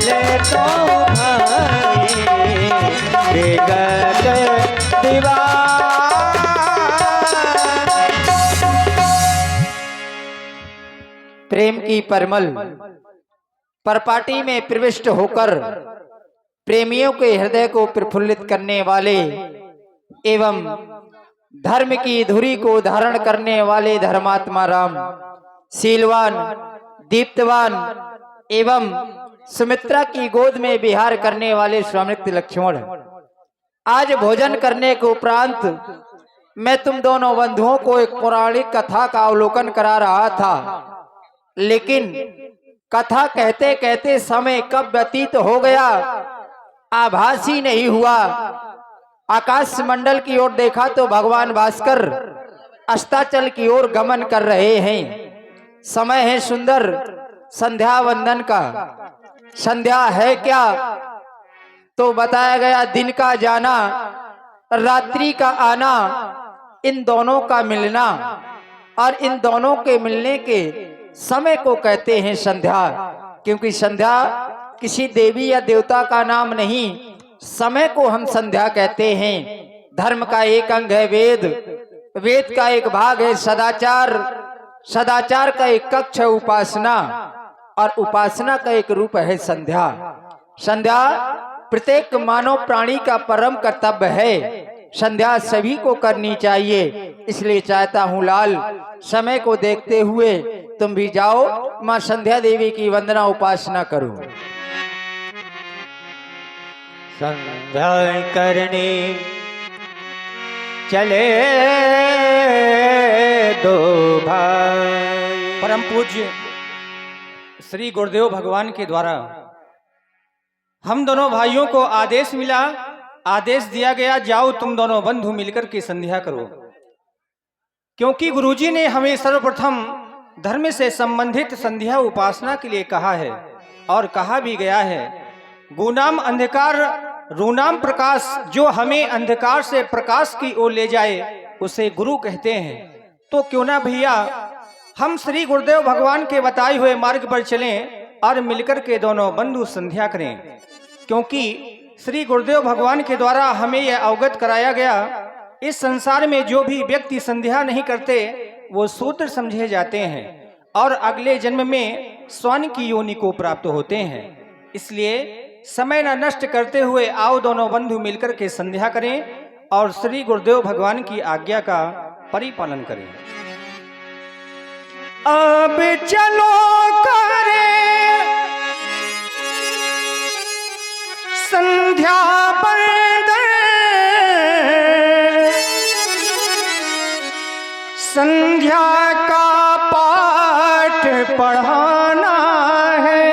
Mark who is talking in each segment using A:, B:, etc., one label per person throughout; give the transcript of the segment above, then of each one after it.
A: चले तो भाई जगत दीवार।
B: प्रेम की परमल परपाटी में प्रविष्ट होकर प्रेमियों के हृदय को प्रफुल्लित करने वाले एवं धर्म की धुरी को धारण करने वाले धर्मात्मा राम, शीलवान, दीप्तवान एवं सुमित्रा की गोद में विहार करने वाले स्वामित्व लक्ष्मण, आज भोजन करने के उपरांत मैं तुम दोनों बंधुओं को एक पौराणिक कथा का अवलोकन करा रहा था, लेकिन कथा कहते कहते समय कब व्यतीत हो गया आभास ही नहीं हुआ। आकाश मंडल की ओर देखा तो भगवान भास्कर अस्ताचल की ओर गमन कर रहे हैं। समय है सुंदर संध्या वंदन का। संध्या है क्या तो बताया गया दिन का जाना, रात्रि का आना, इन दोनों का मिलना, और इन दोनों के मिलने के समय को कहते हैं संध्या। क्योंकि संध्या किसी देवी या देवता का नाम नहीं, समय को हम संध्या कहते हैं। धर्म का एक अंग है वेद, वेद का एक भाग है सदाचार, सदाचार का एक कक्ष है उपासना, और उपासना का एक रूप है संध्या। संध्या प्रत्येक मानव प्राणी का परम कर्तव्य है। संध्या सभी को करनी चाहिए। इसलिए चाहता हूँ लाल, समय को देखते हुए तुम भी जाओ माँ संध्या देवी की वंदना उपासना करो।
A: संध्या करने चले दो भाई।
C: परम पूज्य श्री गुरुदेव भगवान के द्वारा हम दोनों भाइयों को आदेश मिला, आदेश दिया गया जाओ तुम दोनों बंधु मिलकर के संध्या करो। क्योंकि गुरुजी ने हमें सर्वप्रथम धर्म से संबंधित संध्या उपासना के लिए कहा है, और कहा भी गया है गुनाम अंधकार रूनाम प्रकाश, जो हमें अंधकार से प्रकाश की ओर ले जाए उसे गुरु कहते हैं। तो क्यों ना भैया हम श्री गुरुदेव भगवान के बताए हुए मार्ग पर चलें और मिलकर के दोनों बंधु संध्या करें। क्योंकि श्री गुरुदेव भगवान के द्वारा हमें यह अवगत कराया गया, इस संसार में जो भी व्यक्ति संध्या नहीं करते वो शूद्र समझे जाते हैं और अगले जन्म में स्वर्ण की योनि को प्राप्त होते हैं। इसलिए समय न नष्ट करते हुए आओ दोनों बंधु मिलकर के संध्या करें और श्री गुरुदेव भगवान की आज्ञा का परिपालन करें।
A: अब चलो करे संध्या बंदन, संध्या का पाठ पढ़ाना है,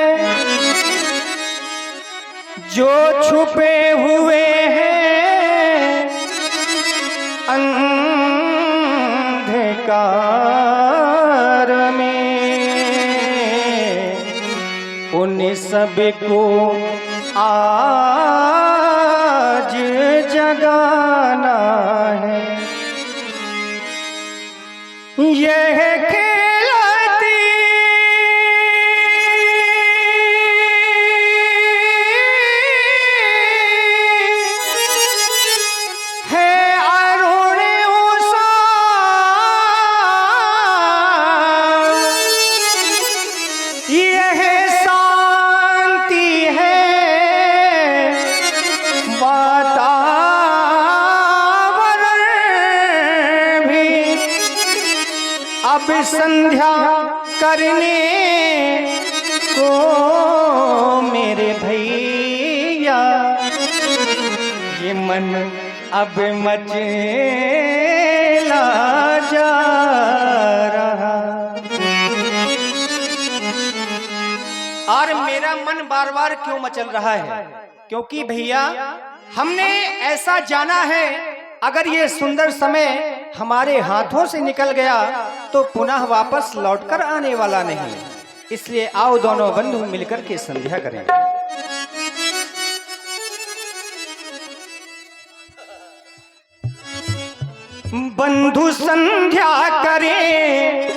A: जो छुपे हुए हैं अंधकार में, उन सब को आज जगाना है। यह खिलाती है अरुण उषा, यह शांति है वातावरण भी। अब संध्या करने को मेरे भैया, ये मन अब मचला जा रहा।
C: और मेरा मन बार बार क्यों मचल रहा है? क्योंकि भैया हमने ऐसा जाना है, अगर ये सुंदर समय हमारे हाथों से निकल गया तो पुनः वापस लौटकर आने वाला नहीं। इसलिए आओ दोनों बंधु मिलकर के संध्या करें।
A: बंधु संध्या करें,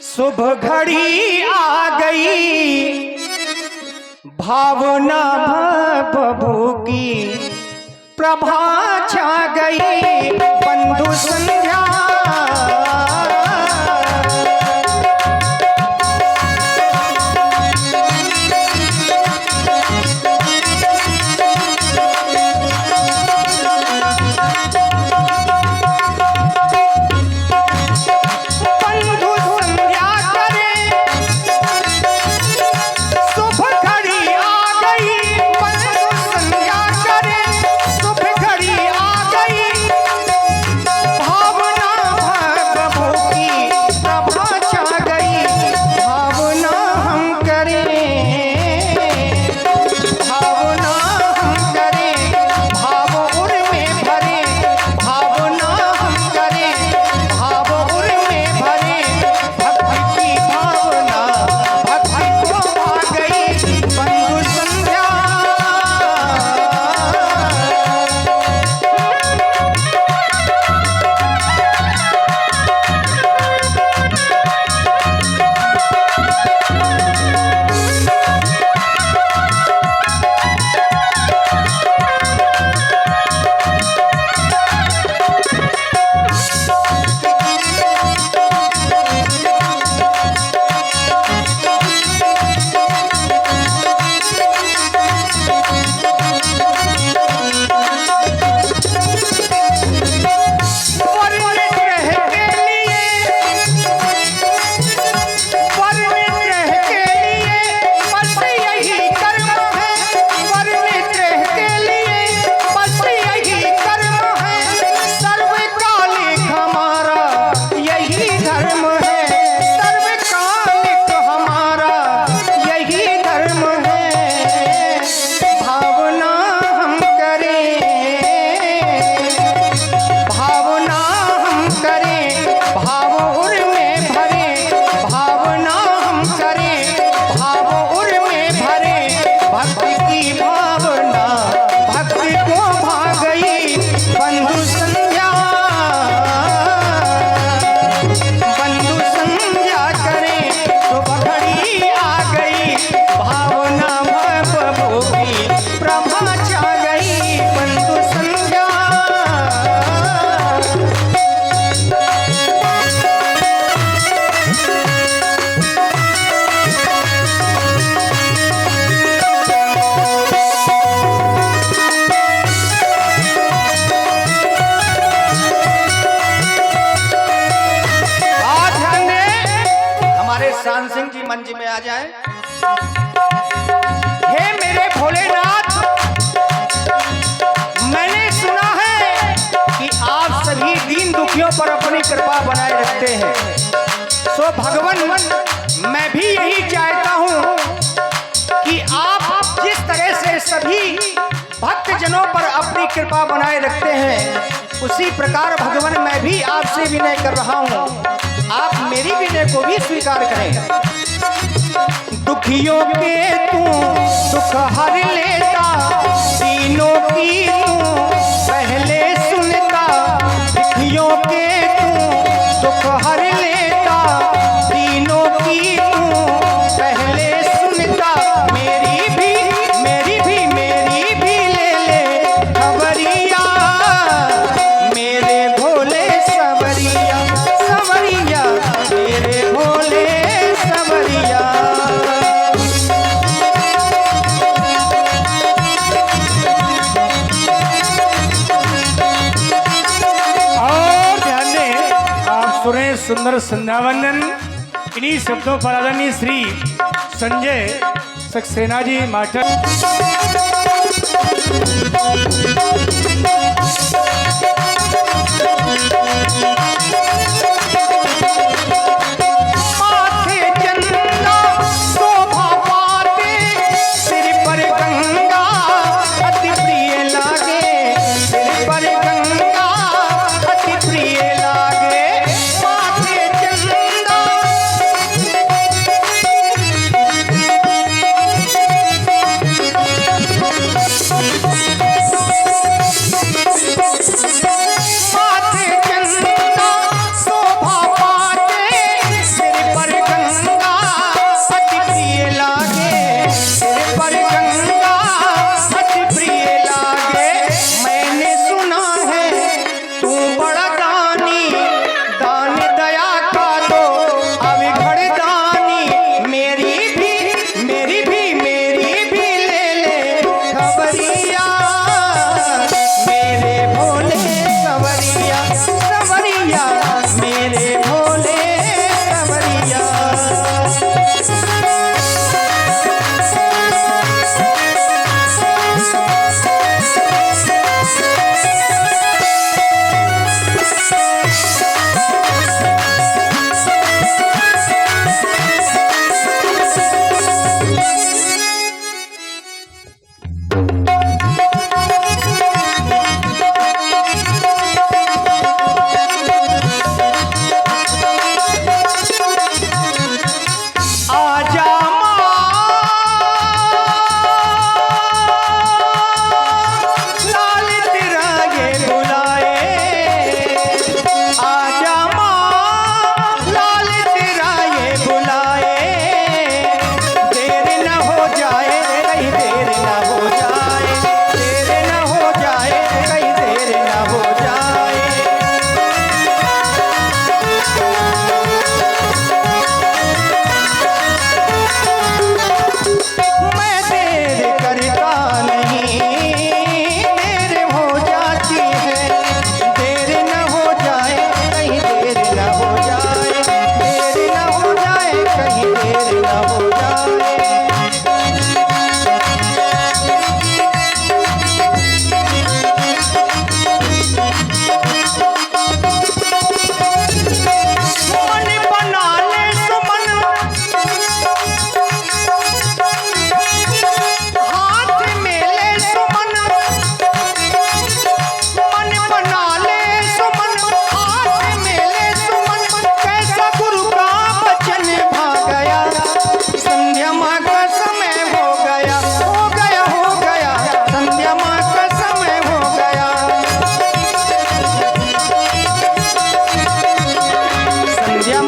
A: शुभ घड़ी आ गई, भावना बबू की प्रभा छा गई बंधु संध्या।
C: शान सिंह जी मंच में आ जाए।
A: हे मेरे भोलेनाथ, मैंने सुना है कि आप सभी दीन दुखियों पर अपनी कृपा बनाए रखते हैं। सो भगवान, मैं भी यही चाहता हूँ कि आप जिस तरह से सभी भक्त जनों पर अपनी कृपा बनाए रखते हैं, उसी प्रकार भगवान मैं भी आपसे विनय कर रहा हूँ, आप मेरी विनय को भी स्वीकार करें। दुखियों के तू दुख हर लेता, दीनों की तू पहले सुनता। दुखियों के तू दुख हर लेता, दीनों की तू पहले सुनता। मेरी भी ले ले खबरिया, मेरे भोले सवरिया, सवरिया मेरे भोले सवरिया।
D: सुंदर संध्या वंदन। इन्हीं शब्दों पर आदरणीय श्री संजय सक्सेना जी मास्टर।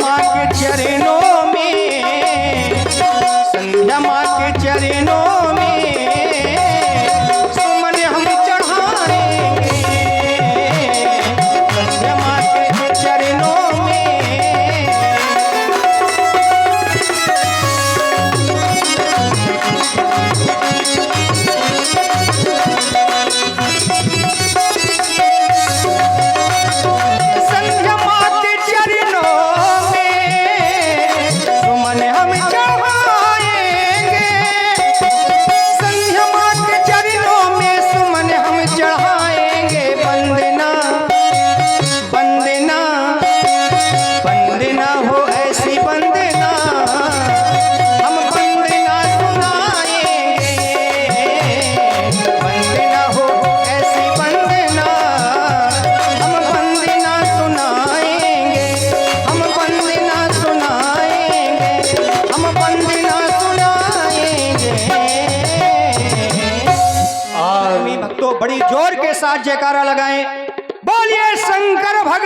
A: माँ के चरणों में, संध्या माँ के चरणों में सुमन हम चढ़ाएंगे, संध्या माँ के चरणों में। संध्या माँ के चरणों में सुमन हम चढ़ाएंगे, संध्या माँ के चरणों में सुमन हम चढ़ाएंगे। वंदना वंदना वंदना हो ऐसी वंदना हम वंदना सुनाएंगे, वंदना हो ऐसी वंदना हम वंदना सुनाएंगे, हम वंदना सुनाएंगे, हम वंदना सुनाएंगे। आदमी भक्तों बड़ी जोर के साथ जयकारा लगाएं, बोलिए शंकर भगवान।